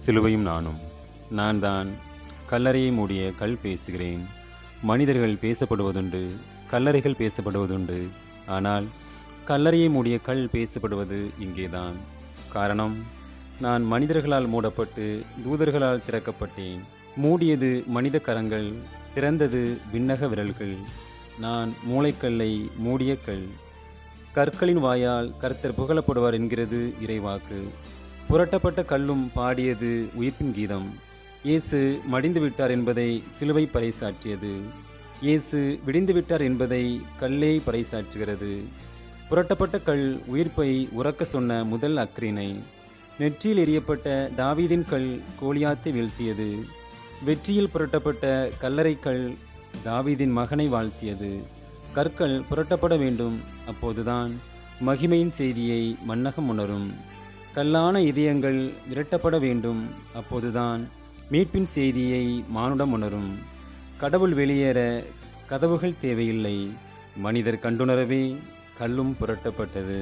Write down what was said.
சிலுவையும் நானும். நான் தான் கல்லறையை மூடிய கல் பேசுகிறேன். மனிதர்கள் பேசப்படுவதுண்டு, கல்லறைகள் பேசப்படுவதுண்டு. ஆனால் கல்லறையை மூடிய கல் பேசப்படுவது இங்கேதான். காரணம், நான் மனிதர்களால் மூடப்பட்டு தூதர்களால் திறக்கப்பட்டேன். மூடியது மனித கரங்கள், திறந்தது விண்ணக விரல்கள். நான் மூளைக்கல்லை மூடிய கல். கற்களின் வாயால் கர்த்தர் புகழப்படுவார் என்கிறது இறைவாக்கு. புரட்டப்பட்ட கல்லும் பாடியது உயிர்ப்பின் கீதம். இயேசு மடிந்து விட்டார் என்பதை சிலுவை பறைசாற்றியது. இயேசு விடிந்து விட்டார் என்பதை கல்லே பறைசாற்றுகிறது. புரட்டப்பட்ட கல் உயிர்ப்பை உறக்க சொன்ன முதல் அக்கிரிணை. நெற்றியில் எறியப்பட்ட தாவீதின் கல் கோலியாத்தை வீழ்த்தியது. வெற்றியில் புரட்டப்பட்ட கல்லறை கல் தாவீதின் மகனை வாழ்த்தியது. கற்கள் புரட்டப்பட வேண்டும், அப்போதுதான் மகிமையின் செய்தியை மன்னகம் உணரும். கல்லான இதயங்கள் விரட்டப்பட வேண்டும், அப்போதுதான் மீட்பின் செய்தியை மானுடம் உணரும். கடவுள் வெளியேற கதவுகள் தேவையில்லை, மனிதர் கண்டுணரவே கல்லும் புரட்டப்பட்டது.